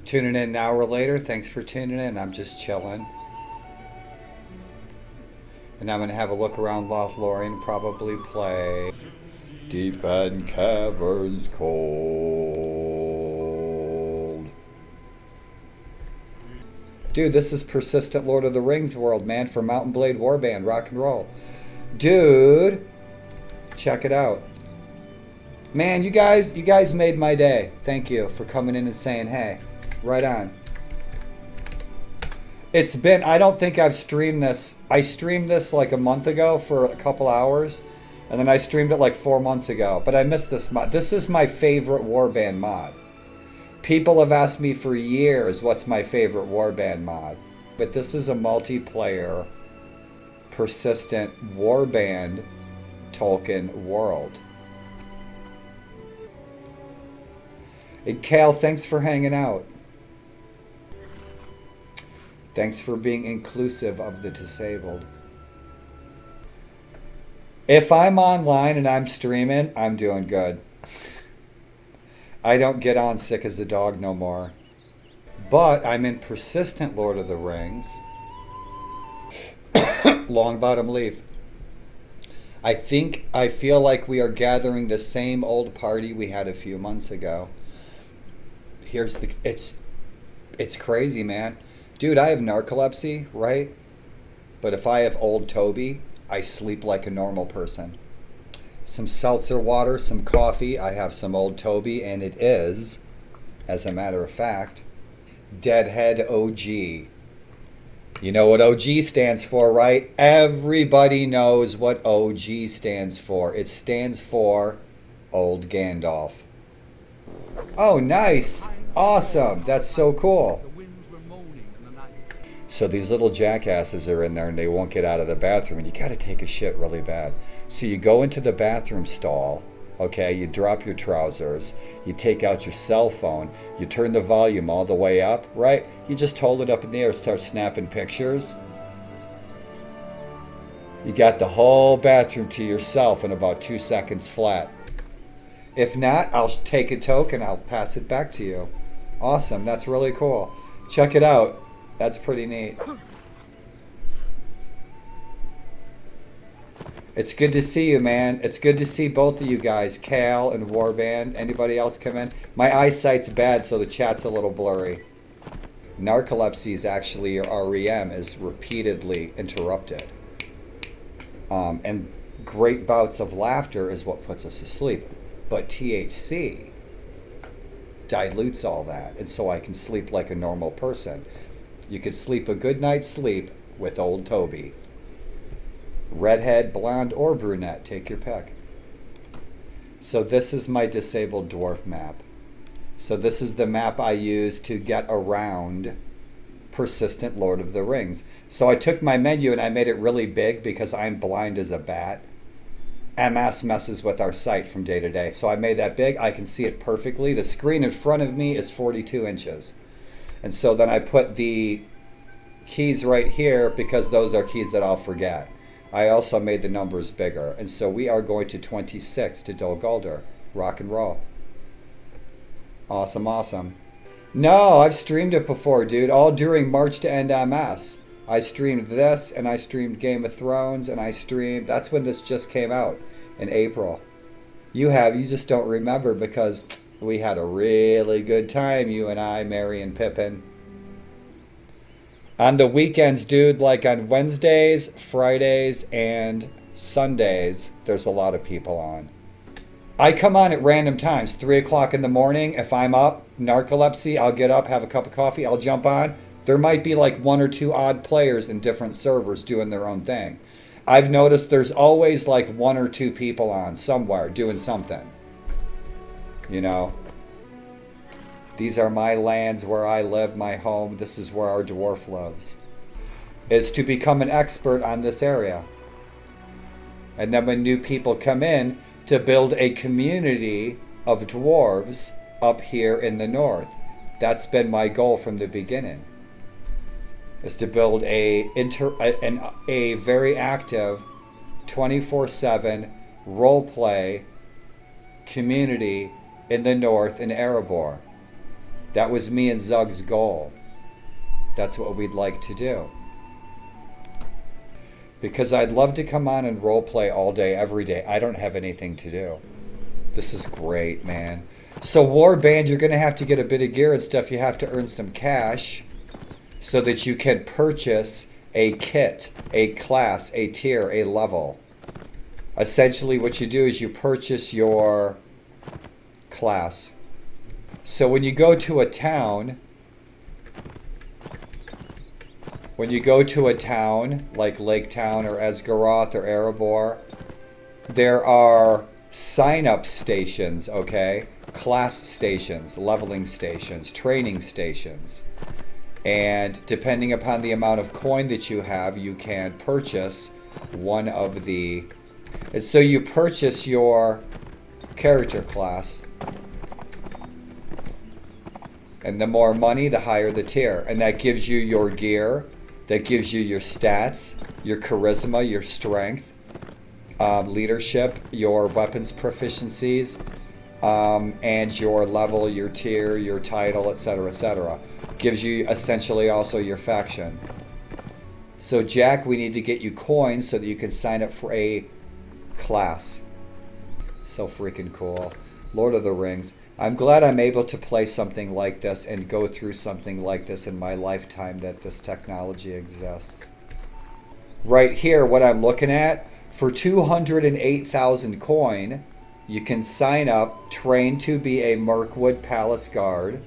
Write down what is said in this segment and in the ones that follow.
Tuning in an hour later. Thanks for tuning in. I'm just chilling. And I'm going to have a look around Lothlorien, probably play Deep and Caverns Cold. Dude, this is Persistent Lord of the Rings world, man, for Mountain Blade Warband, rock and roll. Dude, check it out. Man, you guys made my day. Thank you for coming in and saying, hey, right on. It's been, I don't think I've streamed this. I streamed this like a month ago for a couple hours, and then I streamed it like 4 months ago. But I missed this mod. This is my favorite warband mod. People have asked me for years what's my favorite warband mod. But this is a multiplayer, persistent warband Tolkien world. And Cal, thanks for hanging out. Thanks for being inclusive of the disabled. If I'm online and I'm streaming, I'm doing good. I don't get on sick as a dog no more. But I'm in Persistent Lord of the Rings. Long bottom leaf. I feel like we are gathering the same old party we had a few months ago. It's crazy, man. Dude, I have narcolepsy, right? But if I have old Toby, I sleep like a normal person. Some seltzer water, some coffee. I have some old Toby, and it is, as a matter of fact, Deadhead OG. You know what OG stands for, right? Everybody knows what OG stands for. It stands for Old Gandalf. Oh, nice. Awesome. That's so cool. So these little jackasses are in there and they won't get out of the bathroom, and you got to take a shit really bad. So you go into the bathroom stall, okay, you drop your trousers, you take out your cell phone, you turn the volume all the way up, right? You just hold it up in the air, start snapping pictures. You got the whole bathroom to yourself in about 2 seconds flat. If not, I'll take a token, I'll pass it back to you. Awesome, that's really cool. Check it out. That's pretty neat. It's good to see you, man. It's good to see both of you guys, Cal and Warband. Anybody else come in? My eyesight's bad, so the chat's a little blurry. Narcolepsy is actually, or REM, is repeatedly interrupted. And great bouts of laughter is what puts us asleep. But THC dilutes all that, and so I can sleep like a normal person. You could sleep a good night's sleep with old Toby. Redhead, blonde, or brunette, take your pick. So this is my disabled dwarf map. So this is the map I use to get around Persistent Lord of the Rings. So I took my menu and I made it really big because I'm blind as a bat. MS messes with our sight from day to day. So I made that big. I can see it perfectly. The screen in front of me is 42 inches. And so then I put the keys right here because those are keys that I'll forget. I also made the numbers bigger. And so we are going to 26 to Dol Guldur. Rock and roll. Awesome, awesome. No, I've streamed it before, dude. All during March to End MS. I streamed this, and I streamed Game of Thrones, and I streamed... That's when this just came out, in April. You just don't remember because... We had a really good time, you and I, Mary and Pippin. On the weekends, dude, like on Wednesdays, Fridays, and Sundays, there's a lot of people on. I come on at random times, 3 o'clock in the morning. If I'm up, narcolepsy, I'll get up, have a cup of coffee, I'll jump on. There might be like 1 or 2 odd players in different servers doing their own thing. I've noticed there's always like 1 or 2 people on somewhere doing something. You know, these are my lands where I live, my home. This is where our dwarf lives. Is to become an expert on this area. And then when new people come in, to build a community of dwarves up here in the north. That's been my goal from the beginning. Is to build a very active 24/7 roleplay community in the north in Erebor. That was me and Zug's goal. That's what we'd like to do. Because I'd love to come on and role play all day, every day. I don't have anything to do. This is great, man. So Warband, you're going to have to get a bit of gear and stuff. You have to earn some cash so that you can purchase a kit, a class, a tier, a level. Essentially what you do is you purchase your class. So when you go to a town, like Lake Town or Esgaroth or Erebor, there are sign-up stations, okay? Class stations, leveling stations, training stations. And depending upon the amount of coin that you have, you can purchase one of the... And so you purchase your character class. And the more money, the higher the tier. And that gives you your gear, that gives you your stats, your charisma, your strength, leadership, your weapons proficiencies, and your level, your tier, your title, etc., etc. Gives you essentially also your faction. So Jack, we need to get you coins so that you can sign up for a class. So freaking cool. Lord of the Rings. I'm glad I'm able to play something like this and go through something like this in my lifetime, that this technology exists. Right here, what I'm looking at, for 208,000 coin, you can sign up, train to be a Mirkwood Palace Guard.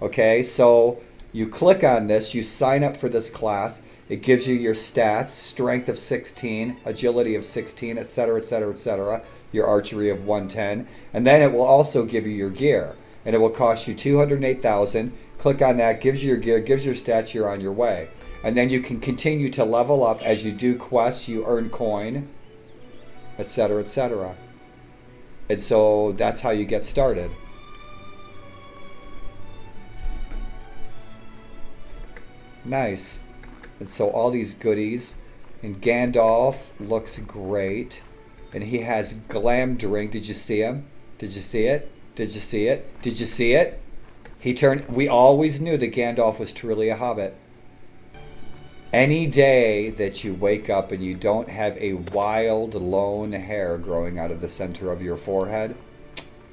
Okay, so you click on this, you sign up for this class. It gives you your stats, strength of 16, agility of 16, etc., etc., etc., your archery of 110, and then it will also give you your gear, and it will cost you 208,000. Click on that, gives you your gear, gives your stats, you're on your way. And then you can continue to level up as you do quests, you earn coin, etc., etc. And so that's how you get started. Nice. And so all these goodies. And Gandalf looks great. And he has Glamdring. Did you see him? Did you see it? Did you see it? Did you see it? He turned... We always knew that Gandalf was truly a hobbit. Any day that you wake up and you don't have a wild, lone hair growing out of the center of your forehead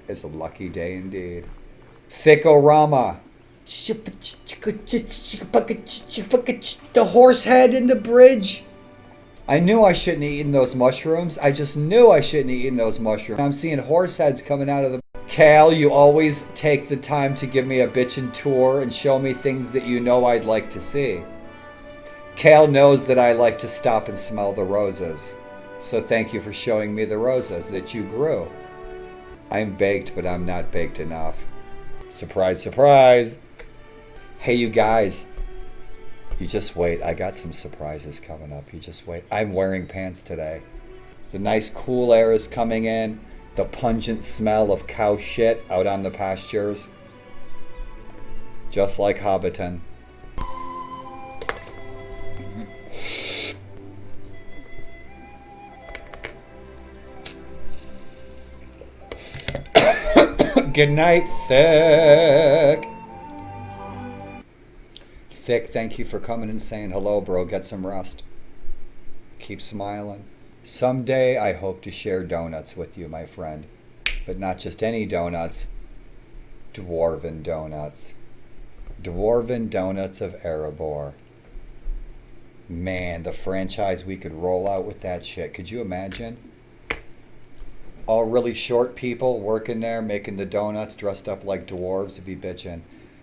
is a lucky day indeed. Thickorama. The horse head in the bridge. I knew I shouldn't have eaten those mushrooms. I just knew I shouldn't have eaten those mushrooms. I'm seeing horse heads coming out of the... Cal, you always take the time to give me a bitchin' tour and show me things that you know I'd like to see. Cal knows that I like to stop and smell the roses. So thank you for showing me the roses that you grew. I'm baked, but I'm not baked enough. Surprise, surprise. Hey, you guys. You just wait. I got some surprises coming up. You just wait. I'm wearing pants today. The nice cool air is coming in. The pungent smell of cow shit out on the pastures. Just like Hobbiton. Good night, Thick. Thick, thank you for coming and saying hello, bro. Get some rest. Keep smiling. Someday I hope to share donuts with you, my friend. But not just any donuts. Dwarven donuts. Dwarven donuts of Erebor. Man, the franchise we could roll out with that shit. Could you imagine? All really short people working there, making the donuts, dressed up like dwarves to be bitchin'.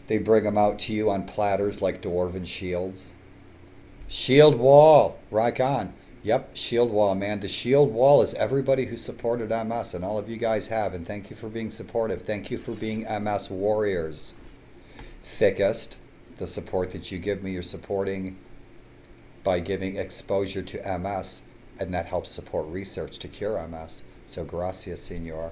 They bring them out to you on platters like dwarven shields. Shield wall, rock on. Yep, shield wall, man. The shield wall is everybody who supported MS, and all of you guys have, and thank you for being supportive. Thank you for being MS warriors. Thickest, the support that you give me, you're supporting by giving exposure to MS, and that helps support research to cure MS. So gracias, senor.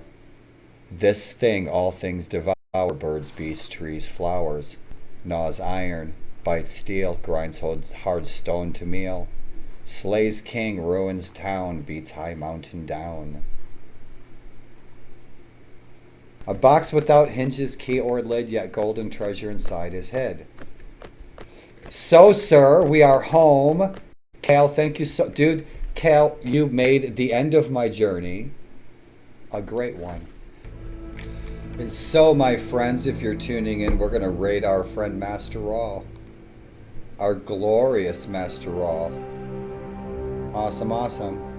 This thing, all things devour, birds, beasts, trees, flowers, gnaws iron, bites steel, grinds hard stone to meal, slays king, ruins town, beats high mountain down. A box without hinges, key, or lid, yet golden treasure inside is hid. So, sir, we are home. Cal, thank you so... Dude, Cal, you made the end of my journey a great one. And so, my friends, if you're tuning in, we're going to raid our friend Master Raw. Our glorious Master Raw. Awesome, awesome.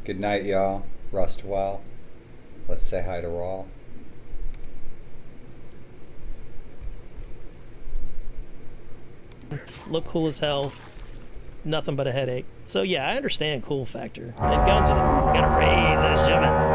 Good night, y'all. Rest well. Let's say hi to Raw. Look cool as hell. Nothing but a headache. So yeah, I understand cool factor. And guns are the gotta raid this gentleman.